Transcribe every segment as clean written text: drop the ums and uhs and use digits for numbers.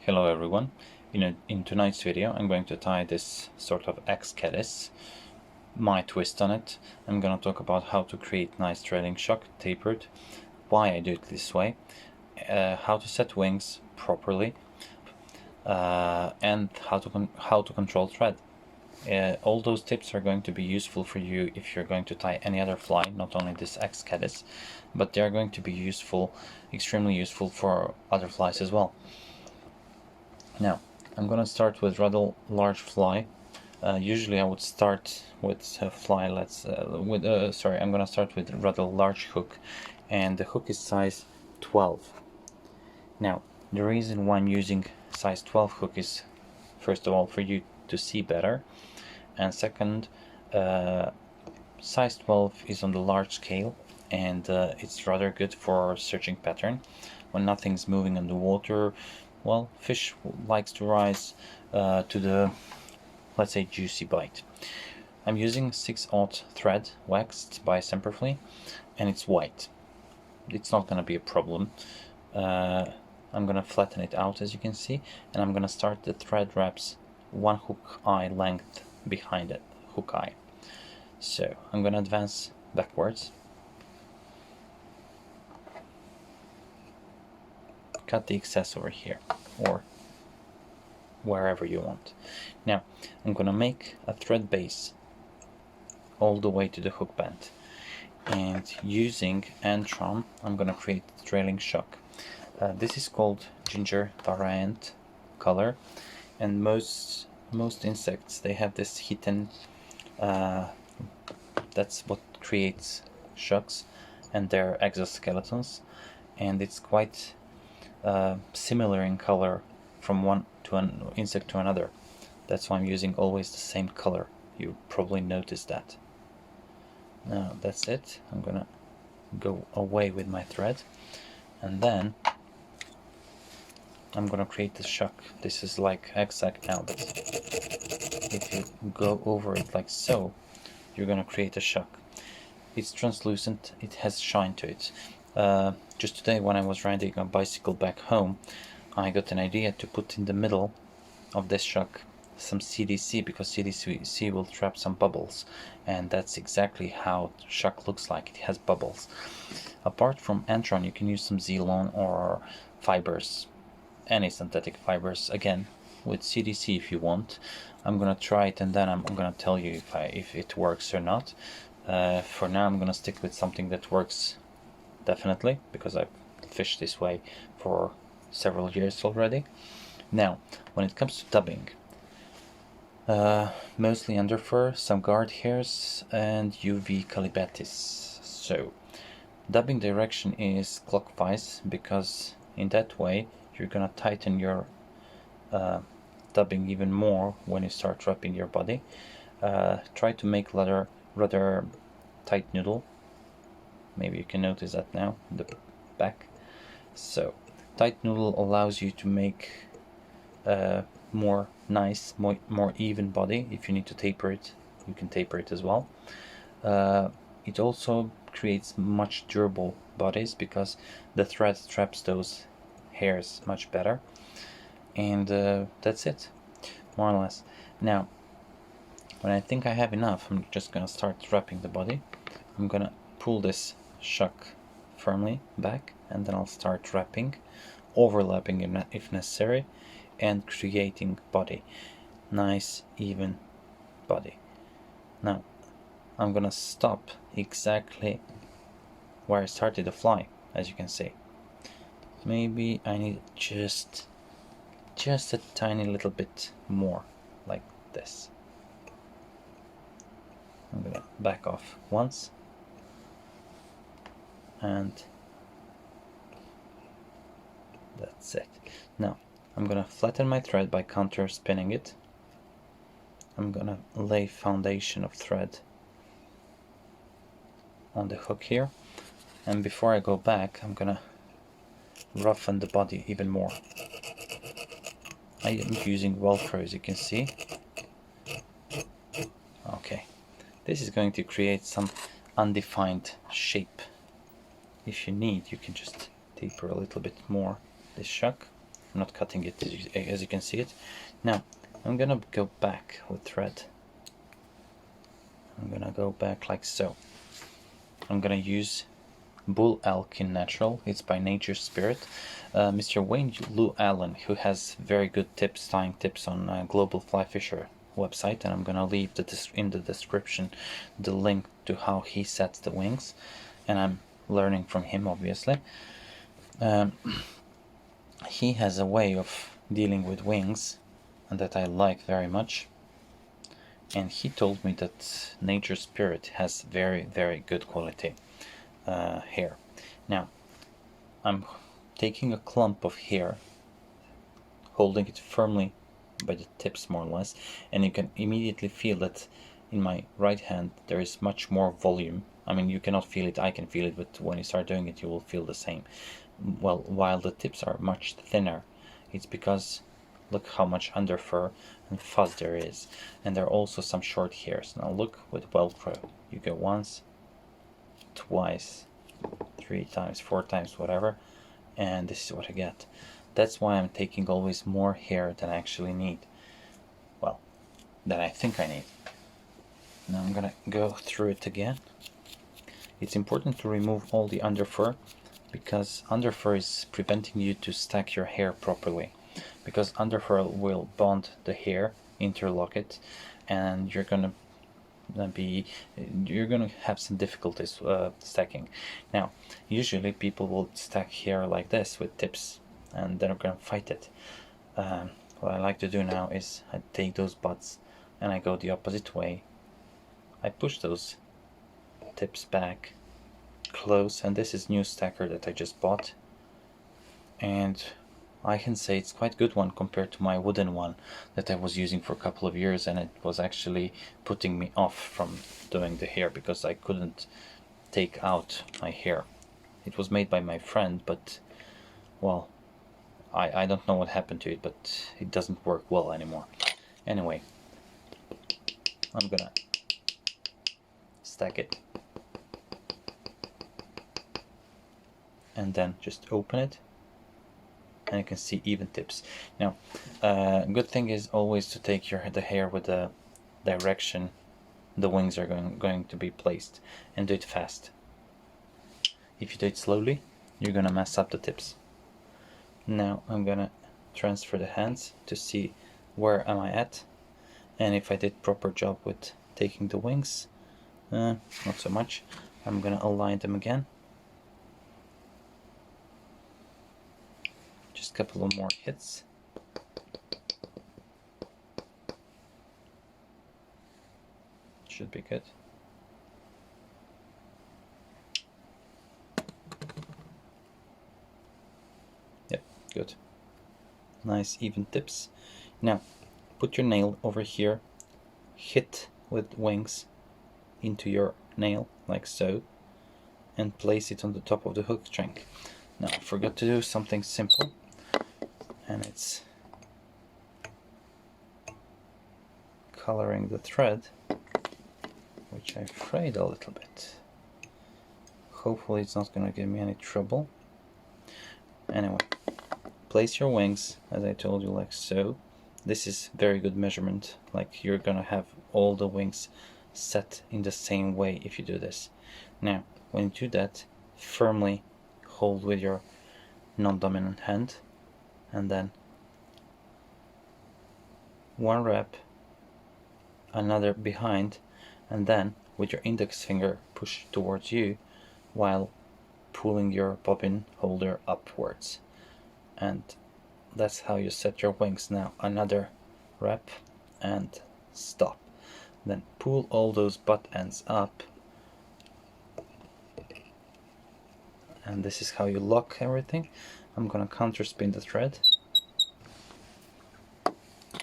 Hello everyone. In tonight's video I'm going to tie this sort of Caddis, my twist on it. I'm going to talk about how to create nice trailing shuck tapered, why I do it this way, how to set wings properly, and how to control thread. All those tips are going to be useful for you if you're going to tie any other fly, not only this Caddis, but they're going to be extremely useful for other flies as well. Now, I'm gonna start with rather large fly. Usually I would start with a fly, I'm gonna start with a rather large hook, and the hook is size 12. Now, the reason why I'm using size 12 hook is, first of all, for you to see better, and second, size 12 is on the large scale, and it's rather good for searching pattern when nothing's moving on the water. Well, fish likes to rise to the, let's say, juicy bite. I'm using 6/0 thread waxed by Semperfli, and it's white. It's not going to be a problem. I'm going to flatten it out, as you can see, and I'm going to start the thread wraps one hook eye length behind it, hook eye. So I'm going to advance backwards, cut the excess over here or wherever you want. Now I'm gonna make a thread base all the way to the hook band, and using Antron I'm gonna create the trailing shuck. This is called ginger variant color, and most insects, they have this hidden that's what creates shucks and their exoskeletons, and it's quite similar in color from one to an insect to another. That's why I'm using always the same color. You probably noticed that. Now that's it. I'm gonna go away with my thread, and then I'm gonna create the shuck. This is like exact now, but if you go over it like so, you're gonna create a shuck. It's translucent, it has shine to it. Just today when I was riding a bicycle back home, I got an idea to put in the middle of this shuck some CDC, because CDC will trap some bubbles, and that's exactly how shuck looks like. It has bubbles. Apart from Antron, you can use some Zelon or fibers, any synthetic fibers, again with CDC if you want. I'm gonna try it and then I'm gonna tell you if it works or not. For now I'm gonna stick with something that works definitely, because I've fished this way for several years already. Now, when it comes to dubbing, mostly under fur, some guard hairs, and UV calibatis. So, dubbing direction is clockwise, because in that way you're gonna tighten your dubbing even more when you start wrapping your body. Try to make rather tight noodle. Maybe you can notice that now in the back. So tight noodle allows you to make more even body. If you need to taper it, you can taper it as well. It also creates much durable bodies, because the thread traps those hairs much better. And that's it, more or less. Now when I think I have enough, I'm just gonna start wrapping the body. I'm gonna pull this shuck firmly back, and then I'll start wrapping, overlapping if necessary, and creating body, nice even body. Now I'm gonna stop exactly where I started the fly, as you can see. Maybe I need just a tiny little bit more, like this. I'm gonna back off once, and that's it. Now I'm gonna flatten my thread by counter spinning it. I'm gonna lay foundation of thread on the hook here, and before I go back I'm gonna roughen the body even more. I am using Velcro, as you can see. Okay, this is going to create some undefined shape. If you need, you can just taper a little bit more this shuck. I'm not cutting it as you can see it. Now I'm gonna go back with thread. I'm gonna go back like so. I'm gonna use Bull Elk in Natural. It's by Nature's Spirit. Mr. Wayne Luallen, who has very good tips, tying tips on Global Fly Fisher website, and I'm gonna leave in the description the link to how he sets the wings, and I'm learning from him, obviously. He has a way of dealing with wings and that I like very much, and he told me that Nature's Spirit has very, very good quality hair. Now I'm taking a clump of hair, holding it firmly by the tips more or less, and you can immediately feel that in my right hand there is much more volume. I mean, you cannot feel it, I can feel it, but when you start doing it you will feel the same. Well, while the tips are much thinner, it's because look how much underfur and fuzz there is, and there are also some short hairs. Now look with Velcro, you go once, twice, 3 times, 4 times, whatever, and this is what I get. That's why I'm taking always more hair than I actually need. Well, than I think I need. Now I'm gonna go through it again. It's important to remove all the underfur, because underfur is preventing you to stack your hair properly, because underfur will bond the hair, interlock it, and you're gonna have some difficulties stacking. Now usually people will stack hair like this with tips, and they're gonna fight it. What I like to do now is I take those butts and I go the opposite way. I push those tips back close, and this is new stacker that I just bought, and I can say it's quite good one compared to my wooden one that I was using for a couple of years, and it was actually putting me off from doing the hair because I couldn't take out my hair. It was made by my friend, but well, I don't know what happened to it, but it doesn't work well anymore. Anyway, I'm gonna stack it and then just open it, and you can see even tips. Now good thing is always to take the hair with the direction the wings are going to be placed, and do it fast. If you do it slowly, you're gonna mess up the tips. Now I'm gonna transfer the hands to see where am I at, and if I did proper job with taking the wings. Not so much. I'm gonna align them again. Just a couple of more hits. Should be good. Yep, good. Nice even tips. Now put your nail over here, hit with wings into your nail like so, and place it on the top of the hook string. Now I forgot to do something simple, and it's coloring the thread, which I frayed a little bit. Hopefully it's not gonna give me any trouble. Anyway, place your wings as I told you, like so. This is very good measurement, like you're gonna have all the wings set in the same way if you do this. Now when you do that, firmly hold with your non-dominant hand, and then one wrap, another behind, and then with your index finger push towards you while pulling your bobbin holder upwards, and that's how you set your wings. Now another wrap and stop, then pull all those butt ends up, and this is how you lock everything. I'm gonna counter spin the thread,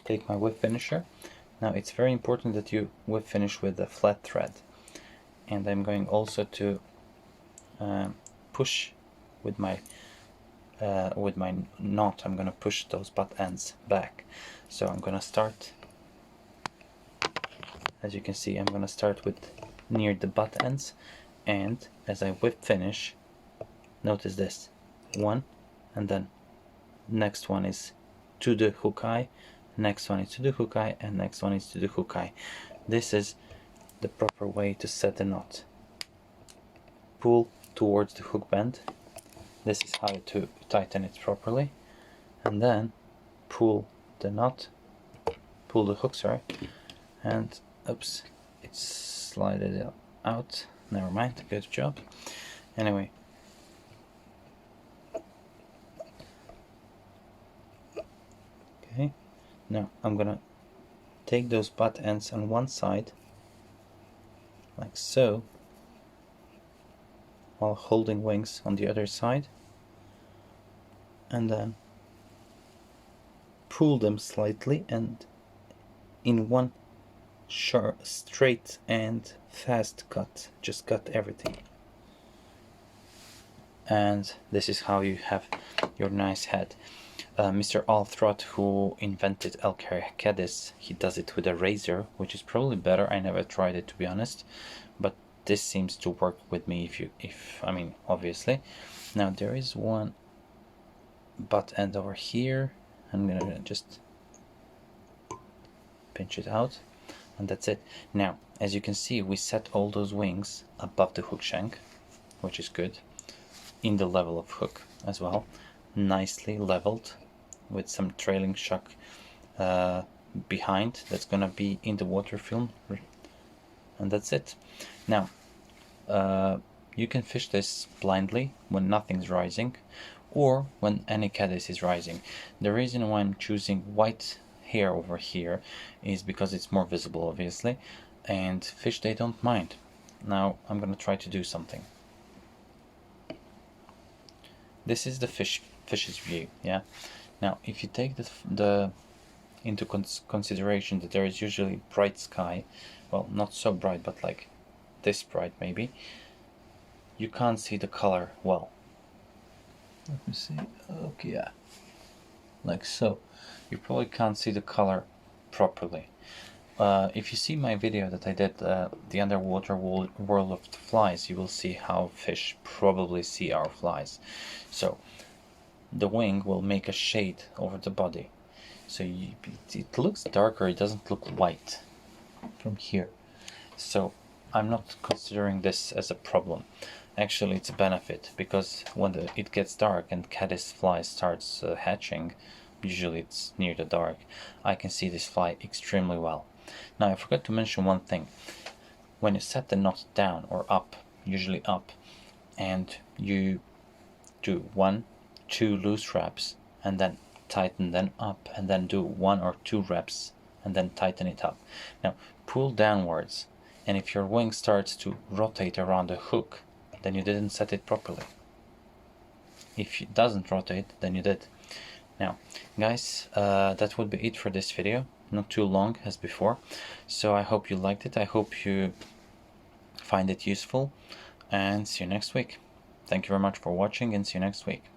take my whip finisher. Now it's very important that you whip finish with a flat thread, and I'm going also to push with my knot. I'm gonna push those butt ends back. So I'm gonna start, as you can see, I'm gonna start with near the butt ends, and as I whip finish, notice this, one, and then next one is to the hook eye, next one is to the hook eye, and next one is to the hook eye. This is the proper way to set the knot. Pull towards the hook bend. This is how to tighten it properly, and then pull the knot, pull the hook, sorry, and oops, it slided out. Never mind, good job. Anyway, okay, now I'm gonna take those butt ends on one side, like so, while holding wings on the other side, and then pull them slightly, and in one sharp, straight and fast cut, just cut everything. And this is how you have your nice head. Mr. Althroth, who invented Caddis, he does it with a razor, which is probably better. I never tried it, to be honest, but this seems to work with me I mean, obviously. Now there is one butt end over here. I'm gonna just pinch it out, and that's it. Now, as you can see, we set all those wings above the hook shank, which is good, in the level of hook as well, nicely leveled, with some trailing shuck behind that's gonna be in the water film, and that's it. Now, you can fish this blindly when nothing's rising, or when any caddis is rising. The reason why I'm choosing white hair over here is because it's more visible, obviously, and fish, they don't mind. Now I'm gonna try to do something. This is the fish's view, yeah. Now if you take the into consideration that there is usually bright sky, well, not so bright, but like this bright maybe, you can't see the color well. Let me see. Okay, yeah, like so. You probably can't see the color properly. If you see my video that I did, the underwater world of the flies, you will see how fish probably see our flies. So the wing will make a shade over the body, so it looks darker, it doesn't look white from here. So I'm not considering this as a problem. Actually, it's a benefit, because when it gets dark and caddis fly starts hatching, usually it's near the dark, I can see this fly extremely well. Now I forgot to mention one thing. When you set the knot down or up, usually up, and you do 1, 2 loose reps and then tighten, then up, and then do 1 or 2 reps and then tighten it up. Now pull downwards, and if your wing starts to rotate around the hook, then you didn't set it properly. If it doesn't rotate, then you did. Now guys, that would be it for this video. Not too long as before, so I hope you liked it. I hope you find it useful, and see you next week. Thank you very much for watching, and see you next week.